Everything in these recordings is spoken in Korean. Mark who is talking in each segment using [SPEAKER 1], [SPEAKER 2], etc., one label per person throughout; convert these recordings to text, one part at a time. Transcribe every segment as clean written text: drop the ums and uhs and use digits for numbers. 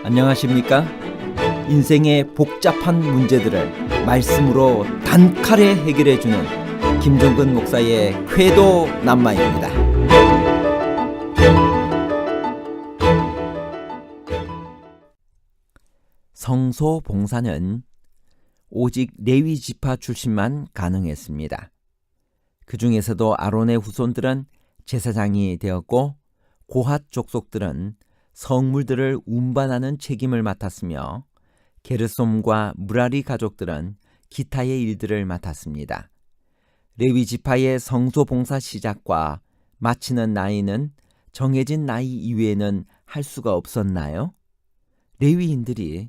[SPEAKER 1] 안녕하십니까? 인생의 복잡한 문제들을 말씀으로 단칼에 해결해주는 김종근 목사의 쾌도 남마입니다. 성소 봉사는 오직 레위 지파 출신만 가능했습니다. 그 중에서도 아론의 후손들은 제사장이 되었고 고핫 족속들은 성물들을 운반하는 책임을 맡았으며 게르솜과 무라리 가족들은 기타의 일들을 맡았습니다. 레위 지파의 성소 봉사 시작과 마치는 나이는 정해진 나이 이외에는 할 수가 없었나요? 레위인들이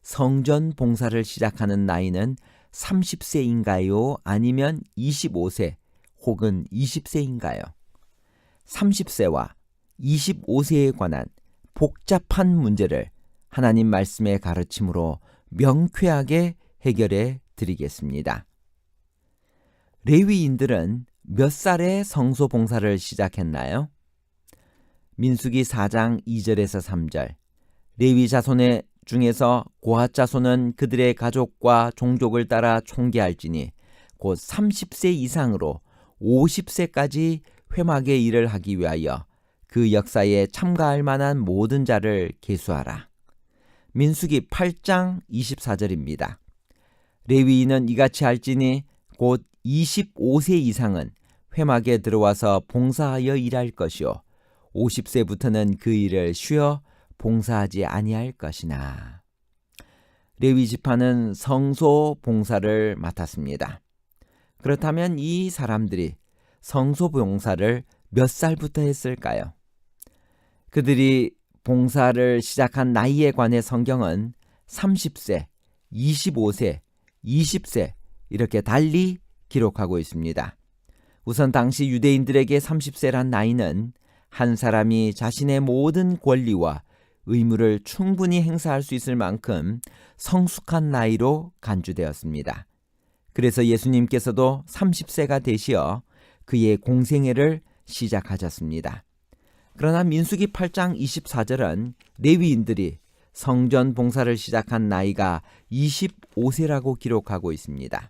[SPEAKER 1] 성전 봉사를 시작하는 나이는 30세인가요? 아니면 25세 혹은 20세인가요? 30세와 25세에 관한 복잡한 문제를 하나님 말씀의 가르침으로 명쾌하게 해결해 드리겠습니다. 레위인들은 몇 살에 성소 봉사를 시작했나요? 민수기 4장 2절에서 3절. 레위 자손의 중에서 고핫 자손은 그들의 가족과 종족을 따라 총계할지니 곧 30세 이상으로 50세까지 회막의 일을 하기 위하여 그 역사에 참가할 만한 모든 자를 계수하라. 민수기 8장 24절입니다. 레위인은 이같이 할지니 곧 25세 이상은 회막에 들어와서 봉사하여 일할 것이요 50세부터는 그 일을 쉬어 봉사하지 아니할 것이나. 레위 지파는 성소 봉사를 맡았습니다. 그렇다면 이 사람들이 성소 봉사를 몇 살부터 했을까요? 그들이 봉사를 시작한 나이에 관해 성경은 30세, 25세, 20세 이렇게 달리 기록하고 있습니다. 우선 당시 유대인들에게 30세란 나이는 한 사람이 자신의 모든 권리와 의무를 충분히 행사할 수 있을 만큼 성숙한 나이로 간주되었습니다. 그래서 예수님께서도 30세가 되시어 그의 공생애를 시작하셨습니다. 그러나 민수기 8장 24절은 레위인들이 성전 봉사를 시작한 나이가 25세라고 기록하고 있습니다.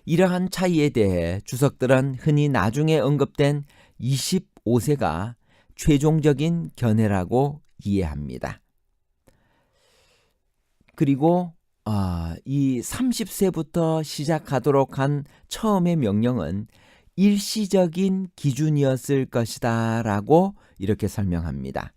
[SPEAKER 1] 이러한 차이에 대해 주석들은 흔히 나중에 언급된 25세가 최종적인 견해라고 이해합니다. 그리고 이 30세부터 시작하도록 한 처음의 명령은 일시적인 기준이었을 것이다 라고 이렇게 설명합니다.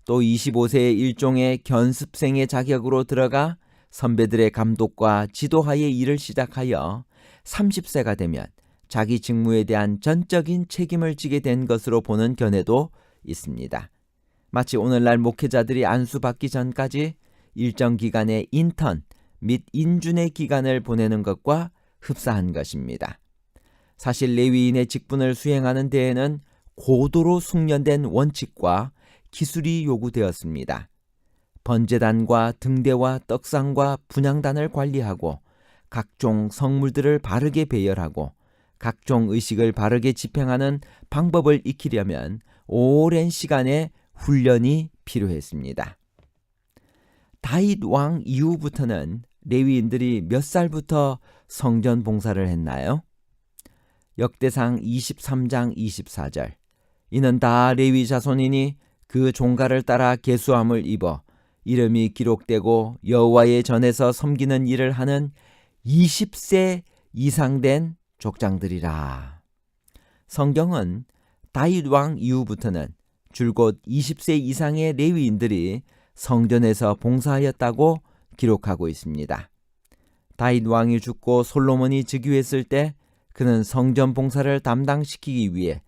[SPEAKER 1] 또 25세의 일종의 견습생의 자격으로 들어가 선배들의 감독과 지도하에 일을 시작하여 30세가 되면 자기 직무에 대한 전적인 책임을 지게 된 것으로 보는 견해도 있습니다. 마치 오늘날 목회자들이 안수받기 전까지 일정 기간의 인턴 및 인준의 기간을 보내는 것과 흡사한 것입니다. 사실 레위인의 직분을 수행하는 데에는 고도로 숙련된 원칙과 기술이 요구되었습니다. 번제단과 등대와 떡상과 분향단을 관리하고 각종 성물들을 바르게 배열하고 각종 의식을 바르게 집행하는 방법을 익히려면 오랜 시간의 훈련이 필요했습니다. 다윗 왕 이후부터는 레위인들이 몇 살부터 성전 봉사를 했나요? 역대상 23장 24절. 이는 다 레위 자손이니 그 종가를 따라 계수함을 입어 이름이 기록되고 여호와의 전에서 섬기는 일을 하는 20세 이상 된 족장들이라. 성경은 다윗 왕 이후부터는 줄곧 20세 이상의 레위인들이 성전에서 봉사하였다고 기록하고 있습니다. 다윗 왕이 죽고 솔로몬이 즉위했을 때 그는 성전 봉사를 담당시키기 위해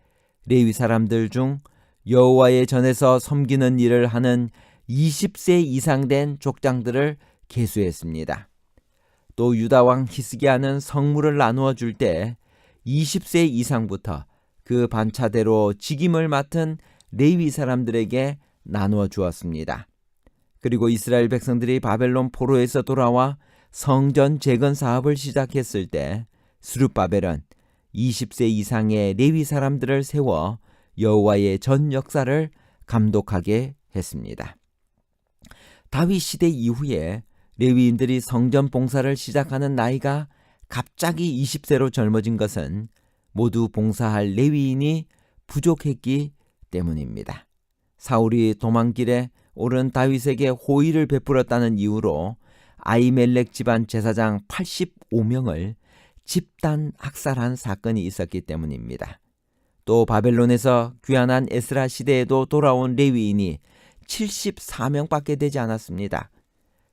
[SPEAKER 1] 레위 사람들 중 여호와의 전에서 섬기는 일을 하는 20세 이상 된 족장들을 계수했습니다. 또 유다 왕 히스기야는 성물을 나누어 줄 때 20세 이상부터 그 반차대로 직임을 맡은 레위 사람들에게 나누어 주었습니다. 그리고 이스라엘 백성들이 바벨론 포로에서 돌아와 성전 재건 사업을 시작했을 때 스룹바벨은 20세 이상의 레위 사람들을 세워 여호와의 전 역사를 감독하게 했습니다. 다윗 시대 이후에 레위인들이 성전 봉사를 시작하는 나이가 갑자기 20세로 젊어진 것은 모두 봉사할 레위인이 부족했기 때문입니다. 사울이 도망길에 오른 다윗에게 호의를 베풀었다는 이유로 아히멜렉 집안 제사장 85명을 집단 학살한 사건이 있었기 때문입니다. 또 바벨론에서 귀환한 에스라 시대에도 돌아온 레위인이 74명밖에 되지 않았습니다.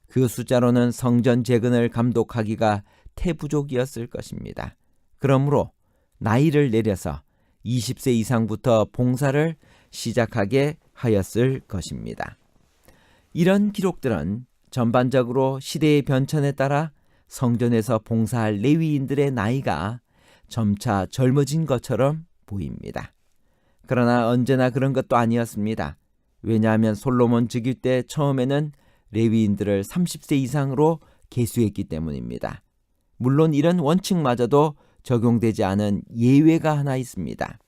[SPEAKER 1] 그 숫자로는 성전 재건을 감독하기가 태부족이었을 것입니다. 그러므로 나이를 내려서 20세 이상부터 봉사를 시작하게 하였을 것입니다. 이런 기록들은 전반적으로 시대의 변천에 따라 성전에서 봉사할 레위인들의 나이가 점차 젊어진 것처럼 보입니다. 그러나 언제나 그런 것도 아니었습니다. 왜냐하면 솔로몬 즉위 때 처음에는 레위인들을 30세 이상으로 계수했기 때문입니다. 물론 이런 원칙마저도 적용되지 않은 예외가 하나 있습니다.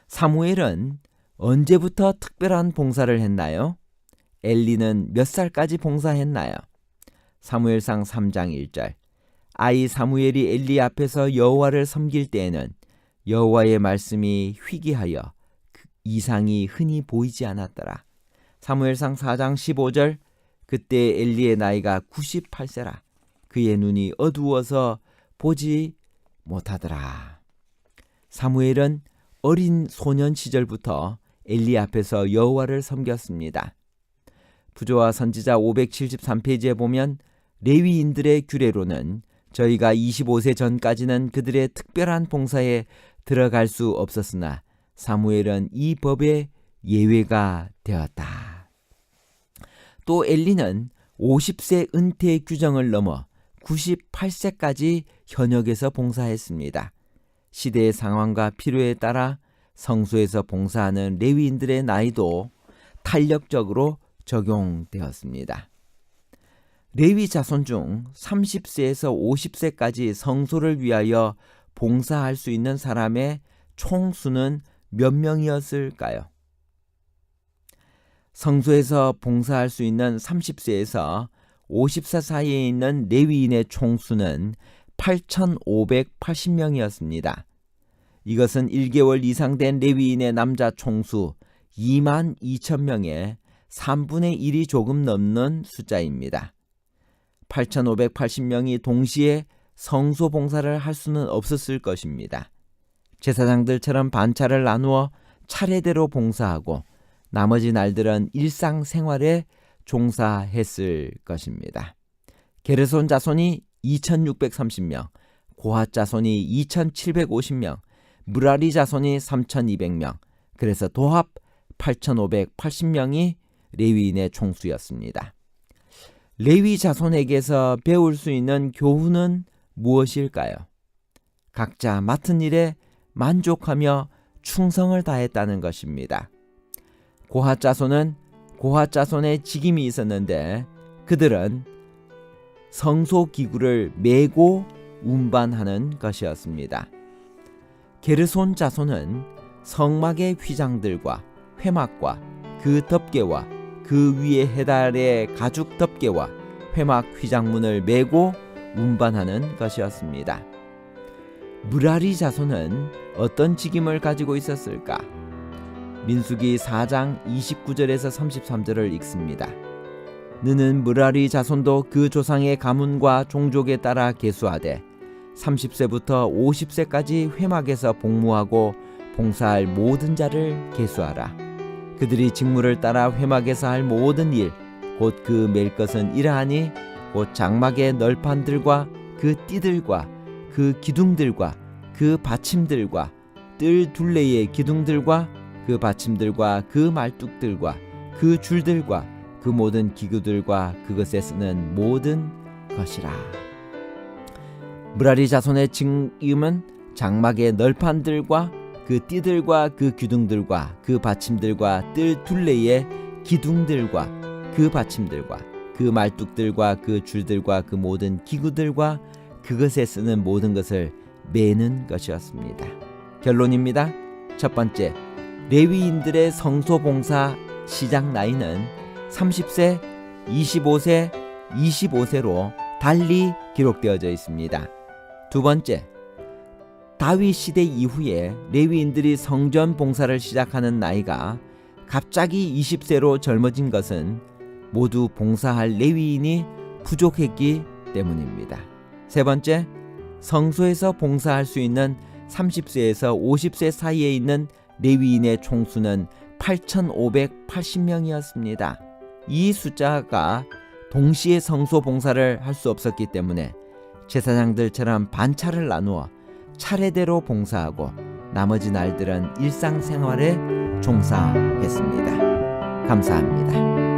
[SPEAKER 1] 사무엘은 언제부터 특별한 봉사를 했나요? 엘리는 몇 살까지 봉사했나요? 사무엘상 3장 1절 아이 사무엘이 엘리 앞에서 여호와를 섬길 때에는 여호와의 말씀이 희귀하여 이상이 흔히 보이지 않았더라. 사무엘상 4장 15절 그때 엘리의 나이가 98세라. 그의 눈이 어두워서 보지 못하더라. 사무엘은 어린 소년 시절부터 엘리 앞에서 여호와를 섬겼습니다. 부조와 선지자 573페이지에 보면 레위인들의 규례로는 저희가 25세 전까지는 그들의 특별한 봉사에 들어갈 수 없었으나 사무엘은 이 법의 예외가 되었다. 또 엘리는 50세 은퇴 규정을 넘어 98세까지 현역에서 봉사했습니다. 시대의 상황과 필요에 따라 성소에서 봉사하는 레위인들의 나이도 탄력적으로 적용되었습니다. 레위 자손 중 30세에서 50세까지 성소를 위하여 봉사할 수 있는 사람의 총수는 몇 명이었을까요? 성소에서 봉사할 수 있는 30세에서 50세 사이에 있는 레위인의 총수는 8,580명이었습니다. 이것은 1개월 이상 된 레위인의 남자 총수 22,000명의 3분의 1이 조금 넘는 숫자입니다. 8,580명이 동시에 성소 봉사를 할 수는 없었을 것입니다. 제사장들처럼 반차를 나누어 차례대로 봉사하고 나머지 날들은 일상생활에 종사했을 것입니다. 게르손 자손이 2,630명, 고핫 자손이 2,750명, 무라리 자손이 3,200명, 그래서 도합 8,580명이 레위인의 총수였습니다. 레위 자손에게서 배울 수 있는 교훈은 무엇일까요? 각자 맡은 일에 만족하며 충성을 다했다는 것입니다. 고핫 자손은 고핫 자손의 직임이 있었는데 그들은 성소 기구를 메고 운반하는 것이었습니다. 게르손 자손은 성막의 휘장들과 회막과 그 덮개와 그 위에 해달의 가죽 덮개와 회막 휘장문을 메고 운반하는 것이었습니다. 무라리 자손은 어떤 직임을 가지고 있었을까? 민수기 4장 29절에서 33절을 읽습니다. 너는 무라리 자손도 그 조상의 가문과 종족에 따라 계수하되 30세부터 50세까지 회막에서 복무하고 봉사할 모든 자를 계수하라. 그들이 직무를 따라 회막에서 할 모든 일, 곧 그 맬 것은 이러하니 곧 장막의 널판들과 그 띠들과 그 기둥들과 그 받침들과 뜰 둘레의 기둥들과 그 받침들과 그 말뚝들과 그 줄들과 그 모든 기구들과 그것에 쓰는 모든 것이라. 무라리 자손의 직임은 장막의 널판들과 그 띠들과 그 기둥들과 그 받침들과 뜰 둘레의 기둥들과 그 받침들과 그 말뚝들과 그 줄들과 그 모든 기구들과 그것에 쓰는 모든 것을 매는 것이었습니다. 결론입니다. 첫 번째, 레위인들의 성소 봉사 시작 나이는 30세 25세, 25세로 달리 기록되어져 있습니다. 두 번째, 다윗 시대 이후에 레위인들이 성전 봉사를 시작하는 나이가 갑자기 20세로 젊어진 것은 모두 봉사할 레위인이 부족했기 때문입니다. 세 번째, 성소에서 봉사할 수 있는 30세에서 50세 사이에 있는 레위인의 총수는 8,580명이었습니다. 이 숫자가 동시에 성소 봉사를 할 수 없었기 때문에 제사장들처럼 반차를 나누어 차례대로 봉사하고 나머지 날들은 일상생활에 종사했습니다. 감사합니다.